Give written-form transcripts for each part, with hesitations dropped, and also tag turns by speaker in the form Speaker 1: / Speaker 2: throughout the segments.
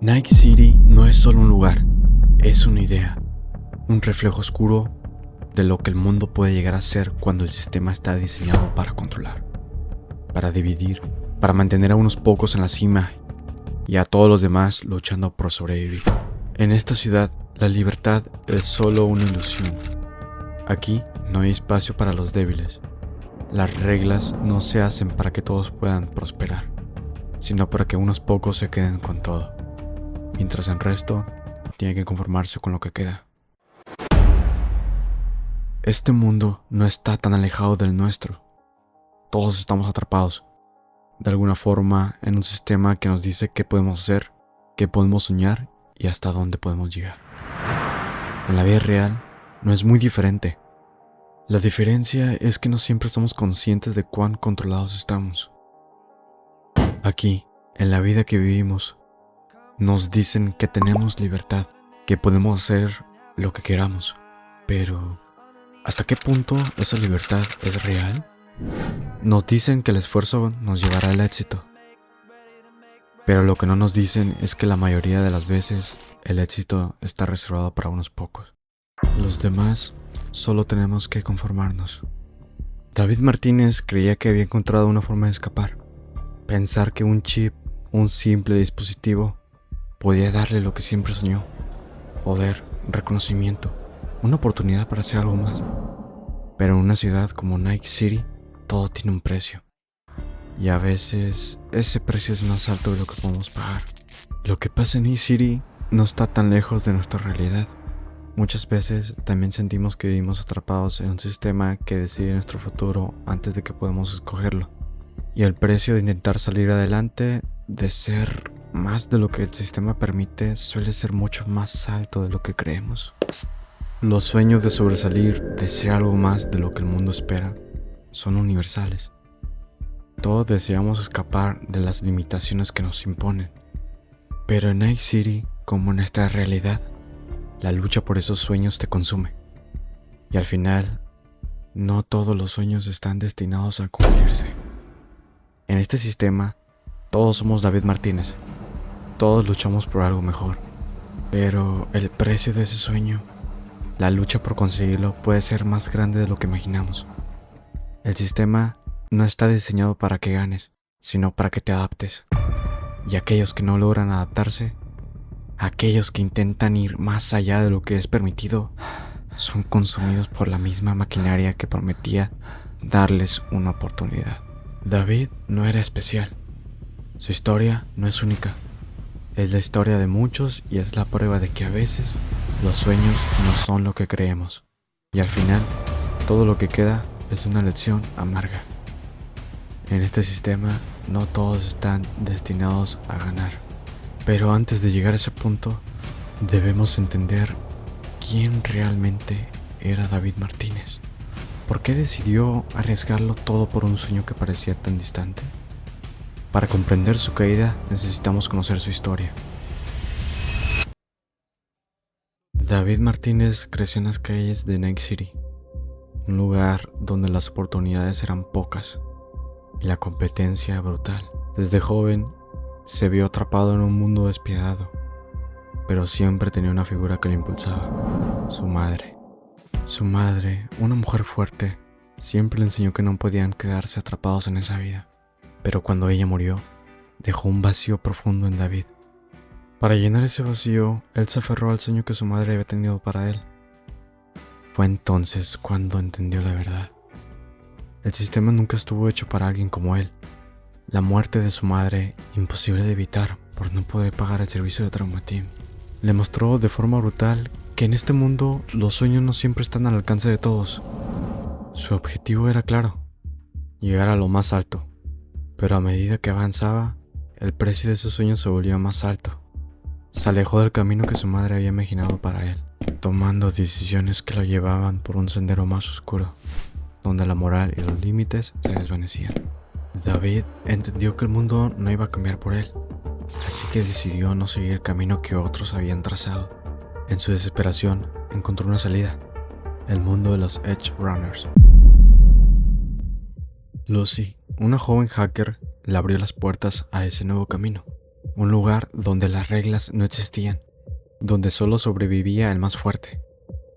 Speaker 1: Night City no es solo un lugar, es una idea, un reflejo oscuro de lo que el mundo puede llegar a ser cuando el sistema está diseñado para controlar, para dividir, para mantener a unos pocos en la cima y a todos los demás luchando por sobrevivir. En esta ciudad, la libertad es solo una ilusión. Aquí no hay espacio para los débiles. Las reglas no se hacen para que todos puedan prosperar, sino para que unos pocos se queden con todo, mientras el resto tiene que conformarse con lo que queda. Este mundo no está tan alejado del nuestro. Todos estamos atrapados, de alguna forma, en un sistema que nos dice qué podemos hacer, qué podemos soñar y hasta dónde podemos llegar. En la vida real no es muy diferente. La diferencia es que no siempre somos conscientes de cuán controlados estamos. Aquí, en la vida que vivimos, nos dicen que tenemos libertad, que podemos hacer lo que queramos, pero ¿hasta qué punto esa libertad es real? Nos dicen que el esfuerzo nos llevará al éxito, pero lo que no nos dicen es que la mayoría de las veces el éxito está reservado para unos pocos. Los demás solo tenemos que conformarnos. David Martínez creía que había encontrado una forma de escapar. Pensar que un chip, un simple dispositivo, podía darle lo que siempre soñó: poder, reconocimiento, una oportunidad para hacer algo más. Pero en una ciudad como Night City, todo tiene un precio. Y a veces ese precio es más alto de lo que podemos pagar. Lo que pasa en Night City no está tan lejos de nuestra realidad. Muchas veces también sentimos que vivimos atrapados en un sistema que decide nuestro futuro antes de que podamos escogerlo. Y el precio de intentar salir adelante, de ser más de lo que el sistema permite, suele ser mucho más alto de lo que creemos. Los sueños de sobresalir, de ser algo más de lo que el mundo espera, son universales. Todos deseamos escapar de las limitaciones que nos imponen. Pero en Night City, como en esta realidad, la lucha por esos sueños te consume. Y al final, no todos los sueños están destinados a cumplirse. En este sistema, todos somos David Martínez. Todos luchamos por algo mejor. Pero el precio de ese sueño, la lucha por conseguirlo, puede ser más grande de lo que imaginamos. El sistema no está diseñado para que ganes, sino para que te adaptes. Y aquellos que no logran adaptarse, aquellos que intentan ir más allá de lo que es permitido, son consumidos por la misma maquinaria que prometía darles una oportunidad. David no era especial. Su historia no es única. Es la historia de muchos y es la prueba de que a veces los sueños no son lo que creemos. Y al final, todo lo que queda es una lección amarga. En este sistema, no todos están destinados a ganar. Pero antes de llegar a ese punto, debemos entender quién realmente era David Martínez. ¿Por qué decidió arriesgarlo todo por un sueño que parecía tan distante? Para comprender su caída, necesitamos conocer su historia. David Martínez creció en las calles de Night City, un lugar donde las oportunidades eran pocas y la competencia brutal. Desde joven, se vio atrapado en un mundo despiadado, pero siempre tenía una figura que lo impulsaba: su madre. Su madre, una mujer fuerte, siempre le enseñó que no podían quedarse atrapados en esa vida. Pero cuando ella murió, dejó un vacío profundo en David. Para llenar ese vacío, él se aferró al sueño que su madre había tenido para él. Fue entonces cuando entendió la verdad. El sistema nunca estuvo hecho para alguien como él. La muerte de su madre, imposible de evitar por no poder pagar el servicio de Traumateam, le mostró de forma brutal que en este mundo los sueños no siempre están al alcance de todos. Su objetivo era claro: llegar a lo más alto. Pero a medida que avanzaba, el precio de ese sueño se volvía más alto. Se alejó del camino que su madre había imaginado para él, tomando decisiones que lo llevaban por un sendero más oscuro, donde la moral y los límites se desvanecían. David entendió que el mundo no iba a cambiar por él, así que decidió no seguir el camino que otros habían trazado. En su desesperación, encontró una salida: el mundo de los Edge Runners. Lucy, una joven hacker, le abrió las puertas a ese nuevo camino. un lugar donde las reglas no existían, donde solo sobrevivía el más fuerte,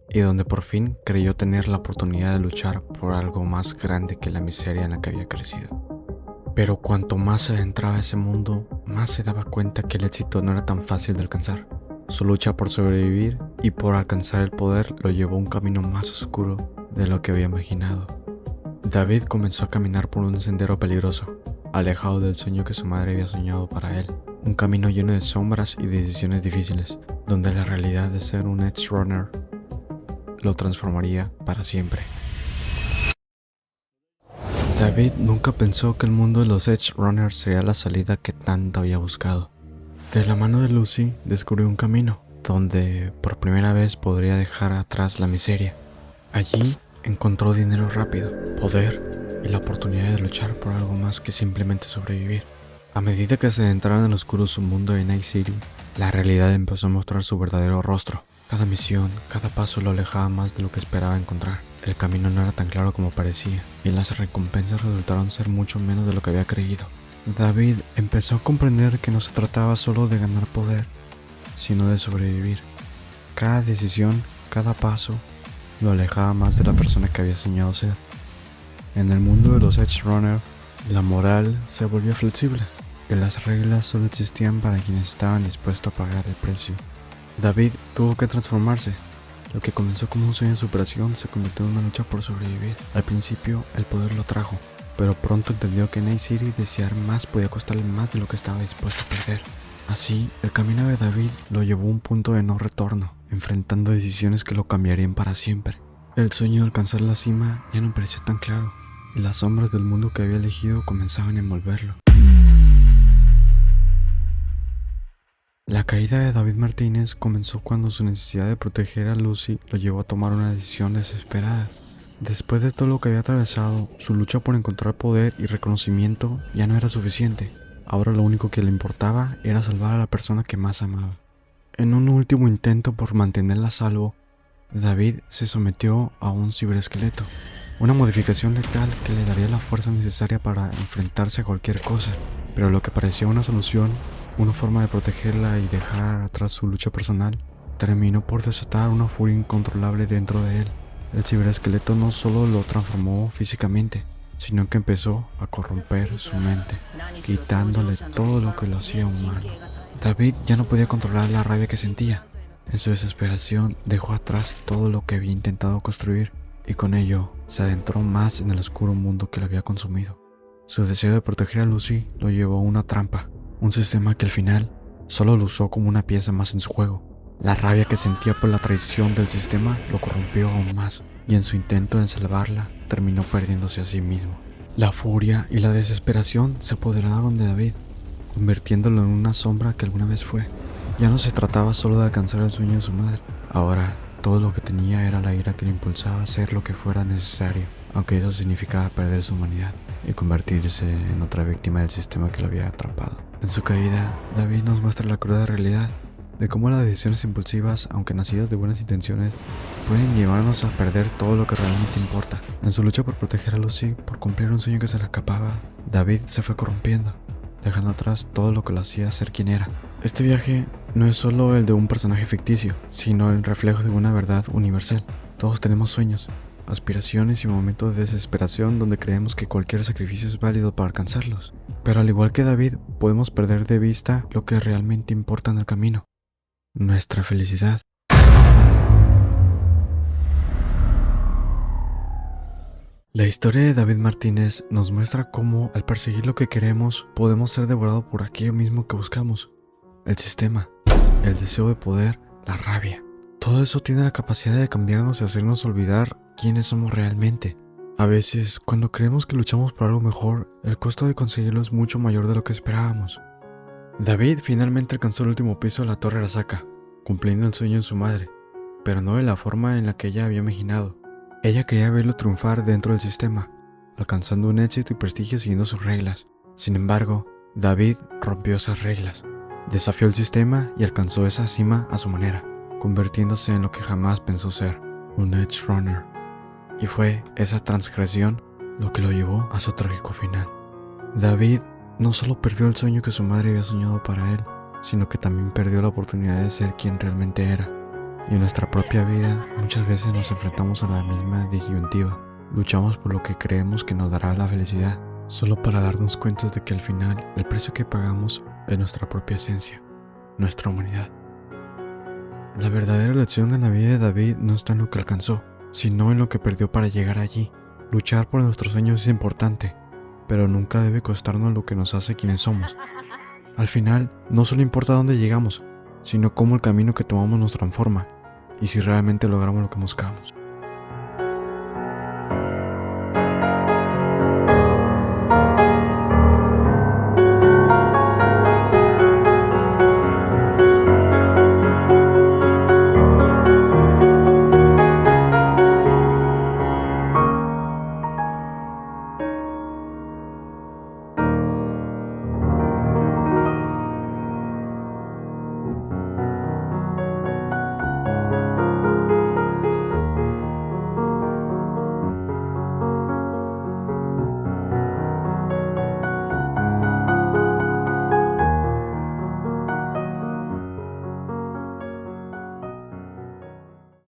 Speaker 1: y donde por fin creyó tener la oportunidad de luchar por algo más grande que la miseria en la que había crecido. Pero cuanto más se adentraba a ese mundo, más se daba cuenta que el éxito no era tan fácil de alcanzar. Su lucha por sobrevivir y por alcanzar el poder lo llevó a un camino más oscuro de lo que había imaginado. David comenzó a caminar por un sendero peligroso, alejado del sueño que su madre había soñado para él. Un camino lleno de sombras y decisiones difíciles, donde la realidad de ser un Edge Runner lo transformaría para siempre. David nunca pensó que el mundo de los Edge Runners sería la salida que tanto había buscado. De la mano de Lucy descubrió un camino donde por primera vez podría dejar atrás la miseria. Allí encontró dinero rápido, poder y la oportunidad de luchar por algo más que simplemente sobrevivir. A medida que se adentraba en el oscuro submundo de Night City, la realidad empezó a mostrar su verdadero rostro. Cada misión, cada paso lo alejaba más de lo que esperaba encontrar. El camino no era tan claro como parecía, y las recompensas resultaron ser mucho menos de lo que había creído. David empezó a comprender que no se trataba solo de ganar poder, sino de sobrevivir. Cada decisión, cada paso, lo alejaba más de la persona que había soñado ser. En el mundo de los Edge Runners, la moral se volvió flexible, y las reglas solo existían para quienes estaban dispuestos a pagar el precio. David tuvo que transformarse. Lo que comenzó como un sueño de superación se convirtió en una lucha por sobrevivir. Al principio, el poder lo trajo, pero pronto entendió que en Night City desear más podía costarle más de lo que estaba dispuesto a perder. Así, el camino de David lo llevó a un punto de no retorno, enfrentando decisiones que lo cambiarían para siempre. El sueño de alcanzar la cima ya no parecía tan claro, y las sombras del mundo que había elegido comenzaban a envolverlo. La caída de David Martínez comenzó cuando su necesidad de proteger a Lucy lo llevó a tomar una decisión desesperada. Después de todo lo que había atravesado, su lucha por encontrar poder y reconocimiento ya no era suficiente. Ahora lo único que le importaba era salvar a la persona que más amaba. En un último intento por mantenerla a salvo, David se sometió a un ciberesqueleto, una modificación letal que le daría la fuerza necesaria para enfrentarse a cualquier cosa. Pero lo que parecía una solución, una forma de protegerla y dejar atrás su lucha personal, terminó por desatar una furia incontrolable dentro de él. El ciberesqueleto no solo lo transformó físicamente, sino que empezó a corromper su mente, quitándole todo lo que lo hacía humano. David ya no podía controlar la rabia que sentía. En su desesperación dejó atrás todo lo que había intentado construir y con ello se adentró más en el oscuro mundo que lo había consumido. Su deseo de proteger a Lucy lo llevó a una trampa, un sistema que al final solo lo usó como una pieza más en su juego. La rabia que sentía por la traición del sistema lo corrompió aún más, y en su intento de salvarla, terminó perdiéndose a sí mismo. La furia y la desesperación se apoderaron de David, convirtiéndolo en una sombra que alguna vez fue. Ya no se trataba solo de alcanzar el sueño de su madre, ahora todo lo que tenía era la ira que le impulsaba a hacer lo que fuera necesario, aunque eso significaba perder su humanidad y convertirse en otra víctima del sistema que lo había atrapado. En su caída, David nos muestra la cruda realidad de cómo las decisiones impulsivas, aunque nacidas de buenas intenciones, pueden llevarnos a perder todo lo que realmente importa. En su lucha por proteger a Lucy, por cumplir un sueño que se le escapaba, David se fue corrompiendo, dejando atrás todo lo que lo hacía ser quien era. Este viaje no es solo el de un personaje ficticio, sino el reflejo de una verdad universal. Todos tenemos sueños, aspiraciones y momentos de desesperación donde creemos que cualquier sacrificio es válido para alcanzarlos. Pero al igual que David, podemos perder de vista lo que realmente importa en el camino: nuestra felicidad. La historia de David Martínez nos muestra cómo, al perseguir lo que queremos, podemos ser devorados por aquello mismo que buscamos: el sistema, el deseo de poder, la rabia. Todo eso tiene la capacidad de cambiarnos y hacernos olvidar quiénes somos realmente. A veces, cuando creemos que luchamos por algo mejor, el costo de conseguirlo es mucho mayor de lo que esperábamos. David finalmente alcanzó el último piso de la Torre Arasaka, cumpliendo el sueño de su madre, pero no de la forma en la que ella había imaginado. Ella quería verlo triunfar dentro del sistema, alcanzando un éxito y prestigio siguiendo sus reglas. Sin embargo, David rompió esas reglas, desafió el sistema y alcanzó esa cima a su manera, convirtiéndose en lo que jamás pensó ser: un Edge Runner. Y fue esa transgresión lo que lo llevó a su trágico final. David no solo perdió el sueño que su madre había soñado para él, sino que también perdió la oportunidad de ser quien realmente era. Y en nuestra propia vida muchas veces nos enfrentamos a la misma disyuntiva. Luchamos por lo que creemos que nos dará la felicidad, solo para darnos cuenta de que al final el precio que pagamos es nuestra propia esencia, nuestra humanidad. La verdadera lección en la vida de David no está en lo que alcanzó, sino en lo que perdió para llegar allí. Luchar por nuestros sueños es importante, pero nunca debe costarnos lo que nos hace quienes somos. Al final, no solo importa dónde llegamos, sino cómo el camino que tomamos nos transforma y si realmente logramos lo que buscamos.